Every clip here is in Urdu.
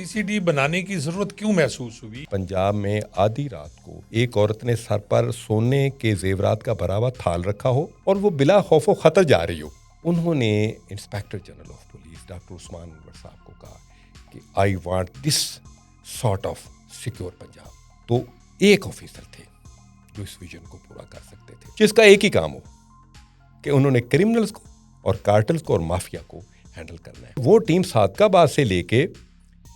سی ڈی بنانے کی ضرورت کیوں محسوس ہوئی؟ پنجاب میں آدھی رات کو ایک عورت نے سر پر سونے کے زیورات کا بھرا ہوا تھال رکھا ہو اور وہ بلا خوف و خطر جا رہی ہو. انہوں نے inspector general of police doctor Usman Anwar sahib کو کہا کہ I want this sort of secure Punjab. تو ایک آفیسر تھے جو اس ویژن کو پورا کر سکتے تھے, جس کا ایک ہی کام ہو کہ انہوں نے کرمنلز کو اور کارٹلز کو اور مافیا کو ہینڈل کرنا ہے. وہ ٹیم صادق آباد سے لے کے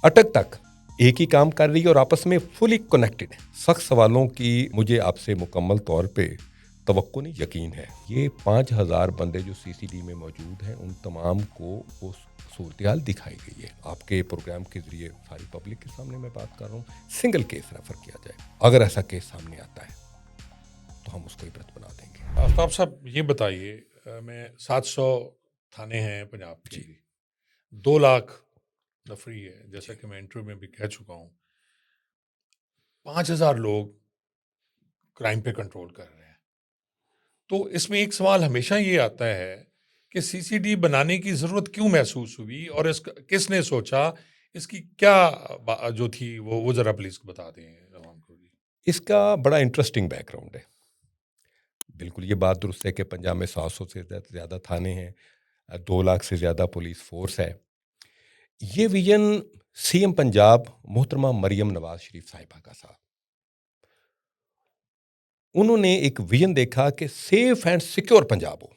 اٹک تک ایک ہی کام کر رہی ہے اور آپس میں فلی کنیکٹڈ ہے. سخت سوالوں کی مجھے آپ سے مکمل طور پہ توقع نہیں, یقین ہے. یہ 5000 بندے جو سی سی ڈی میں موجود ہیں ان تمام کو وہ صورتحال دکھائی گئی ہے. آپ کے پروگرام کے ذریعے ساری پبلک کے سامنے میں بات کر رہا ہوں. سنگل کیس ریفر کیا جائے, اگر ایسا کیس سامنے آتا ہے تو ہم اس کو عبرت بنا دیں گے. آفتاب صاحب یہ بتائیے, میں 700 تھانے ہیں پنجاب کے, 2 لاکھ نفری ہے, جیسا کہ میں انٹرویو میں بھی کہہ چکا ہوں. 5000 لوگ کرائم پہ کنٹرول کر رہے ہیں. تو اس میں ایک سوال ہمیشہ یہ آتا ہے کہ سی سی ڈی بنانے کی ضرورت کیوں محسوس ہوئی, اور اس کس نے سوچا, اس کی کیا جو تھی وہ ذرا پلیز بتا دیں عوام کو. اس کا بڑا انٹرسٹنگ بیک گراؤنڈ ہے. بالکل یہ بات درست ہے کہ پنجاب میں 700 سے زیادہ تھانے ہیں, 2 لاکھ سے زیادہ پولیس فورس ہے. یہ ویژن سی ایم پنجاب محترمہ مریم نواز شریف صاحبہ کا تھا. انہوں نے ایک ویژن دیکھا کہ سیف اینڈ سیکیور پنجاب ہو.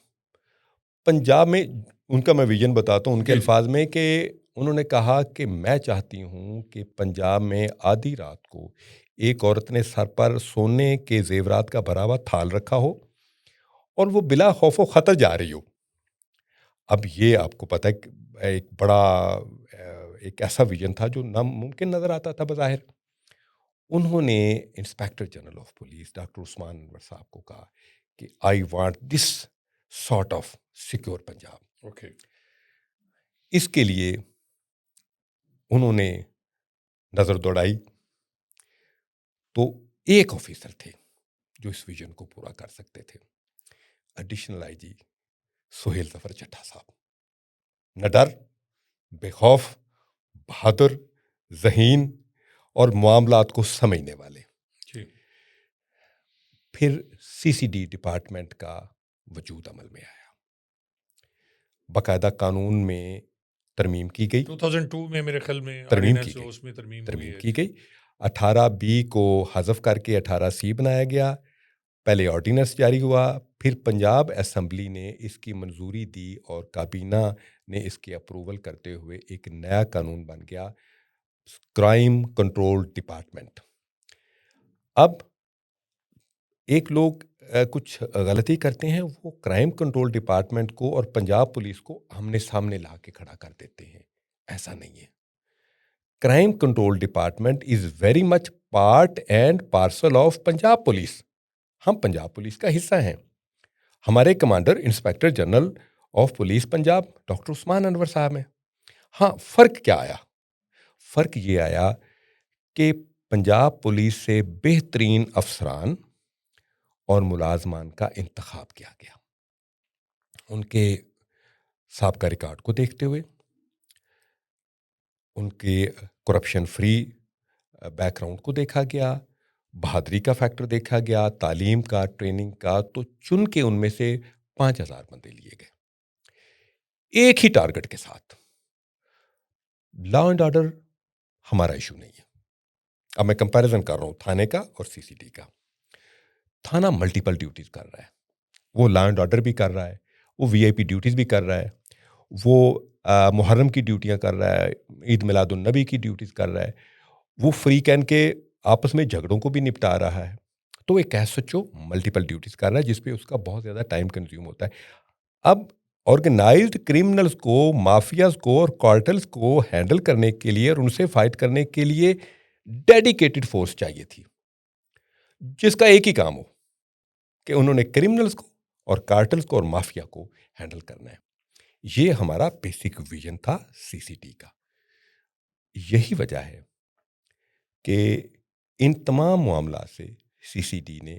پنجاب میں ان کا میں ویژن بتاتا ہوں ان کے الفاظ میں, کہ انہوں نے کہا کہ میں چاہتی ہوں کہ پنجاب میں آدھی رات کو ایک عورت نے سر پر سونے کے زیورات کا بھرا ہوا تھال رکھا ہو اور وہ بلا خوف و خطر جا رہی ہو. اب یہ آپ کو پتہ ہے ایک بڑا ایک ایسا ویژن تھا جو ناممکن نظر آتا تھا بظاہر. انہوں نے inspector general of police doctor Usman Anwar sahib کو کہا کہ I want this sort of secure Punjab. اس کے لیے انہوں نے نظر دوڑائی تو ایک آفیسر تھے جو اس ویژن کو پورا کر سکتے تھے, ایڈیشنل آئی جی سہیل ظفر چٹھا صاحب. نہ ڈر, بے خوف, بہادر, ذہین اور معاملات کو سمجھنے والے. پھر سی سی ڈی ڈپارٹمنٹ کا وجود عمل میں آیا. باقاعدہ قانون میں ترمیم کی گئی, 2002 میں میرے خیال میں ترمیم کی گئی. 18B کو حذف کر کے 18C بنایا گیا. پہلے آرڈیننس جاری ہوا, پھر پنجاب اسمبلی نے اس کی منظوری دی اور کابینہ نے اس کے اپروول کرتے ہوئے ایک نیا قانون بن گیا, کرائم کنٹرول ڈپارٹمنٹ. اب ایک لوگ کچھ غلطی کرتے ہیں, وہ کرائم کنٹرول ڈپارٹمنٹ کو اور پنجاب پولیس کو آمنے سامنے لا کے کھڑا کر دیتے ہیں. ایسا نہیں ہے. Crime control department is very much part and parcel of Punjab police. ہم پنجاب پولیس کا حصہ ہیں. ہمارے commander inspector general of police Punjab doctor Usman Anwar sahib ہیں. ہاں, فرق کیا آیا؟ فرق یہ آیا کہ پنجاب پولیس سے بہترین افسران اور ملازمان کا انتخاب کیا گیا. ان کے سابقہ ریکارڈ کو دیکھتے ہوئے, ان کے کرپشن فری بیک گراؤنڈ کو دیکھا گیا, بہادری کا فیکٹر دیکھا گیا, تعلیم کا, ٹریننگ کا, تو چن کے ان میں سے 5000 بندے لیے گئے ایک ہی ٹارگٹ کے ساتھ. لا اینڈ آرڈر ہمارا ایشو نہیں ہے. اب میں کمپیریزن کر رہا ہوں تھانے کا اور سی سی ڈی کا. تھانہ ملٹیپل ڈیوٹیز کر رہا ہے, وہ لا اینڈ آرڈر بھی کر رہا ہے, وہ وی آئی پی ڈیوٹیز بھی کر رہا ہے, وہ محرم کی ڈیوٹیاں کر رہا ہے, عید میلاد النبی کی ڈیوٹیز کر رہا ہے, وہ فری کین کے آپس میں جھگڑوں کو بھی نپٹا رہا ہے. تو ایک S H O multiple duties کر رہا ہے جس پہ اس کا بہت زیادہ ٹائم کنزیوم ہوتا ہے. اب آرگنائزڈ کرمنلز کو, مافیاز کو اور کارٹلز کو ہینڈل کرنے کے لیے اور ان سے فائٹ کرنے کے لیے ڈیڈیکیٹڈ فورس چاہیے تھی, جس کا ایک ہی کام ہو کہ انہوں نے کرمنلز کو اور کارٹلز کو اور مافیا کو ہینڈل کرنا ہے. یہ ہمارا بیسک ویژن تھا سی سی ٹی کا. یہی وجہ ہے کہ ان تمام معاملات سے سی سی ڈی نے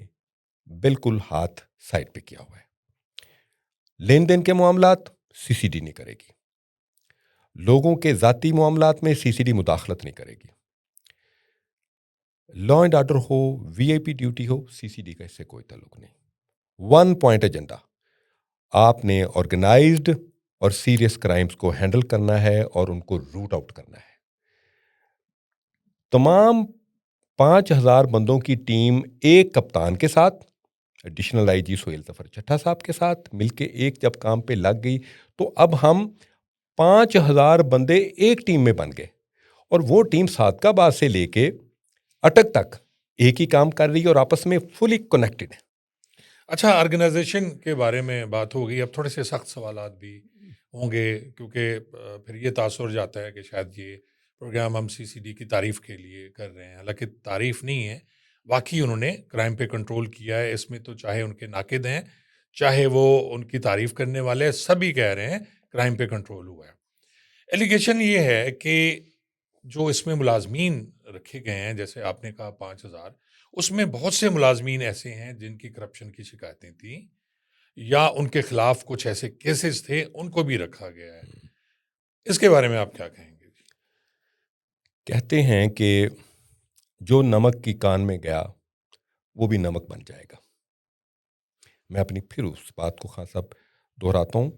بالکل ہاتھ سائڈ پہ کیا ہوا ہے. لین دین کے معاملات سی سی ڈی نہیں کرے گی, لوگوں کے ذاتی معاملات میں سی سی ڈی مداخلت نہیں کرے گی. لا اینڈ آرڈر ہو, وی آئی پی ڈیوٹی ہو, سی سی ڈی کا اس سے کوئی تعلق نہیں. 1 پوائنٹ ایجنڈا, آپ نے آرگنائزڈ اور سیریس کرائمز کو ہینڈل کرنا ہے اور ان کو روٹ آؤٹ کرنا ہے. تمام 5,000 بندوں کی ٹیم ایک کپتان کے ساتھ, ایڈیشنل آئی جی سہیل ظفر چٹھا صاحب کے ساتھ مل کے ایک جب کام پہ لگ گئی, تو اب ہم 5,000 بندے ایک ٹیم میں بن گئے, اور وہ ٹیم صادقہ سے لے کے اٹک تک ایک ہی کام کر رہی ہے اور آپس میں فلی کنیکٹڈ ہے. اچھا, آرگنائزیشن کے بارے میں بات ہوگی. اب تھوڑے سے سخت سوالات بھی ہوں گے, کیونکہ پھر یہ تاثر جاتا ہے کہ شاید یہ پروگرام ہم سی سی ڈی کی تعریف کے لیے کر رہے ہیں, حالانکہ تعریف نہیں ہے, واقعی انہوں نے کرائم پہ کنٹرول کیا ہے. اس میں تو چاہے ان کے ناقد ہیں, چاہے وہ ان کی تعریف کرنے والے, سبھی کہہ رہے ہیں کرائم پہ کنٹرول ہوا ہے. ایلیگیشن یہ ہے کہ جو اس میں ملازمین رکھے گئے ہیں, جیسے آپ نے کہا 5,000, اس میں بہت سے ملازمین ایسے ہیں جن کی کرپشن کی شکایتیں تھیں یا ان کے خلاف کچھ ایسے کیسز تھے, ان کو بھی رکھا گیا ہے. اس کے بارے میں آپ کیا کہیں گے؟ کہتے ہیں کہ جو نمک کی کان میں گیا وہ بھی نمک بن جائے گا. میں اپنی پھر اس بات کو خاصا دہراتا ہوں.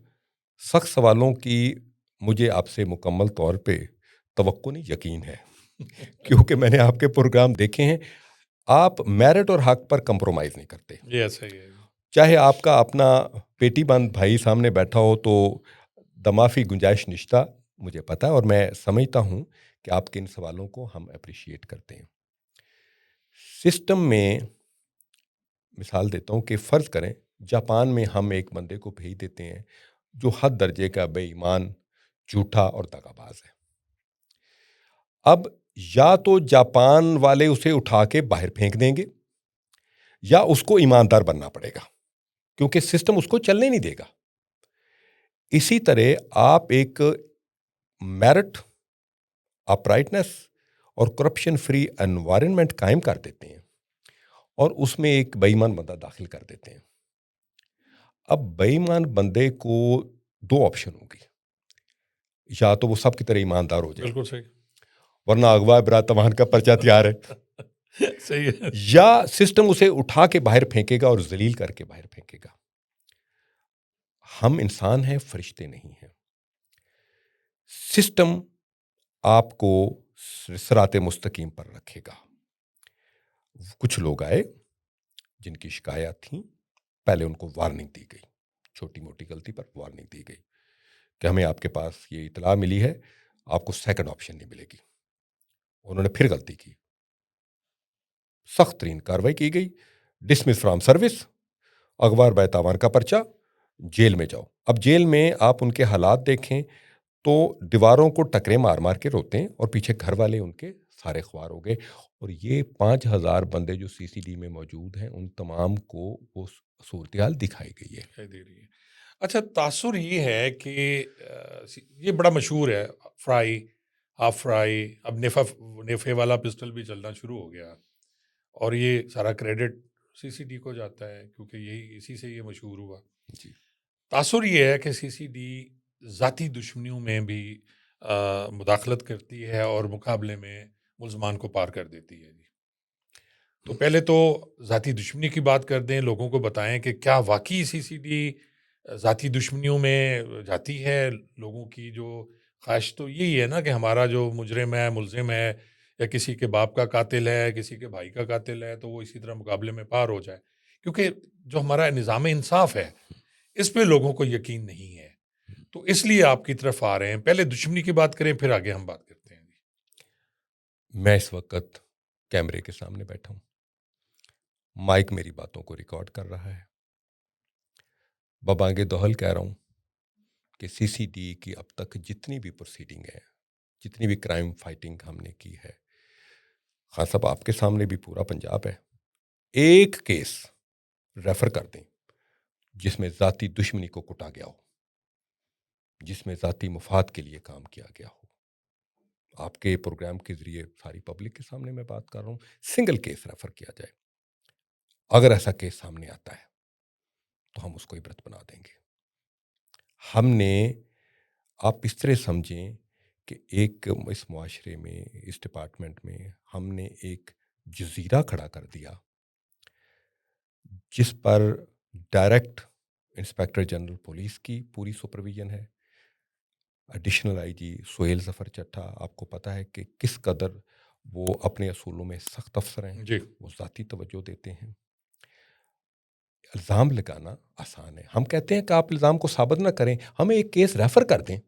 سخت سوالوں کی مجھے آپ سے مکمل طور پہ توقع نہیں, یقین ہے, کیونکہ میں نے آپ کے پروگرام دیکھے ہیں. آپ میرٹ اور حق پر کمپرومائز نہیں کرتے. یہ ایسا ہی ہے. چاہے آپ کا اپنا پیٹی بند بھائی سامنے بیٹھا ہو تو دمافی گنجائش نشتہ, مجھے پتا ہے, اور میں سمجھتا ہوں کہ آپ کے ان سوالوں کو ہم اپریشیٹ کرتے ہیں. سسٹم میں مثال دیتا ہوں کہ فرض کریں جاپان میں ہم ایک بندے کو بھیج دیتے ہیں جو حد درجے کا بے ایمان, جھوٹا اور دغا باز ہے. اب یا تو جاپان والے اسے اٹھا کے باہر پھینک دیں گے یا اس کو ایماندار بننا پڑے گا, کیونکہ سسٹم اس کو چلنے نہیں دے گا. اسی طرح آپ ایک میرٹ, اپرائٹنس اور کرپشن فری انوائرمنٹ قائم کر دیتے ہیں اور اس میں ایک بے ایمان بندہ داخل کر دیتے ہیں. اب بے ایمان بندے کو 2 آپشن ہوگی, یا تو وہ سب کی طرح ایماندار ہو جائے, بالکل صحیح. ورنہ اغوا براتوان کا پرچہ تیار ہے, صحیح ہے. یا سسٹم اسے اٹھا کے باہر پھینکے گا اور ذلیل کر کے باہر پھینکے گا. ہم انسان ہیں, فرشتے نہیں ہیں. سسٹم آپ کو صراط مستقیم پر رکھے گا. کچھ لوگ آئے جن کی شکایات تھیں, پہلے ان کو وارننگ دی گئی, چھوٹی موٹی غلطی پر وارننگ دی گئی کہ ہمیں آپ کے پاس یہ اطلاع ملی ہے, آپ کو سیکنڈ آپشن نہیں ملے گی. انہوں نے پھر غلطی کی, سخت ترین کارروائی کی گئی, ڈسمس فرام سروس, اغوا بیتاوان کا پرچہ, جیل میں جاؤ. اب جیل میں آپ ان کے حالات دیکھیں تو دیواروں کو ٹکرے مار مار کے روتے ہیں, اور پیچھے گھر والے ان کے سارے خوار ہو گئے. اور یہ 5,000 بندے جو سی سی ڈی میں موجود ہیں, ان تمام کو وہ صورتحال دکھائی گئی ہے. دے رہی ہے. اچھا, تاثر یہ ہے کہ یہ بڑا مشہور ہے, فرائی, ہاف فرائی, اب نیفے والا پسٹل بھی چلنا شروع ہو گیا, اور یہ سارا کریڈٹ سی سی ڈی کو جاتا ہے, کیونکہ یہی اسی سے یہ مشہور ہوا. جی, تاثر یہ ہے کہ سی سی ڈی ذاتی دشمنیوں میں بھی مداخلت کرتی ہے اور مقابلے میں ملزمان کو پار کر دیتی ہے. تو پہلے تو ذاتی دشمنی کی بات کر دیں, لوگوں کو بتائیں کہ کیا واقعی سی سی ڈی ذاتی دشمنیوں میں جاتی ہے. لوگوں کی جو خواہش تو یہی ہے نا کہ ہمارا جو مجرم ہے, ملزم ہے, یا کسی کے باپ کا قاتل ہے, کسی کے بھائی کا قاتل ہے, تو وہ اسی طرح مقابلے میں پار ہو جائے. کیونکہ جو ہمارا نظام انصاف ہے, اس پہ لوگوں کو یقین نہیں ہے, تو اس لیے آپ کی طرف آ رہے ہیں. پہلے دشمنی کی بات کریں, پھر آگے ہم بات کرتے ہیں. میں اس وقت کیمرے کے سامنے بیٹھا ہوں, مائک میری باتوں کو ریکارڈ کر رہا ہے, ببانگے دوہل کہہ رہا ہوں کہ سی سی ڈی کی اب تک جتنی بھی پروسیڈنگ ہے, جتنی بھی کرائم فائٹنگ ہم نے کی ہے, خاص صاحب آپ کے سامنے بھی پورا پنجاب ہے, ایک کیس ریفر کر دیں جس میں ذاتی دشمنی کو کٹا گیا ہو, جس میں ذاتی مفاد کے لیے کام کیا گیا ہو. آپ کے پروگرام کے ذریعے ساری پبلک کے سامنے میں بات کر رہا ہوں, سنگل کیس ریفر کیا جائے. اگر ایسا کیس سامنے آتا ہے تو ہم اس کو عبرت بنا دیں گے. ہم نے, آپ اس طرح سمجھیں کہ ایک اس معاشرے میں، اس ڈپارٹمنٹ میں ہم نے ایک جزیرہ کھڑا کر دیا جس پر ڈائریکٹ انسپیکٹر جنرل پولیس کی پوری سپرویژن ہے. ایڈیشنل آئی جی سہیل ظفر چٹھا، آپ کو پتہ ہے کہ کس قدر وہ اپنے اصولوں میں سخت افسر ہیں، جی وہ ذاتی توجہ دیتے ہیں. الزام لگانا آسان ہے. ہم کہتے ہیں کہ آپ الزام کو ثابت نہ کریں، ہمیں ایک کیس ریفر کر دیں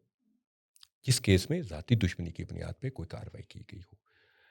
جس کیس میں ذاتی دشمنی کی بنیاد پہ کوئی کارروائی کی گئی ہو.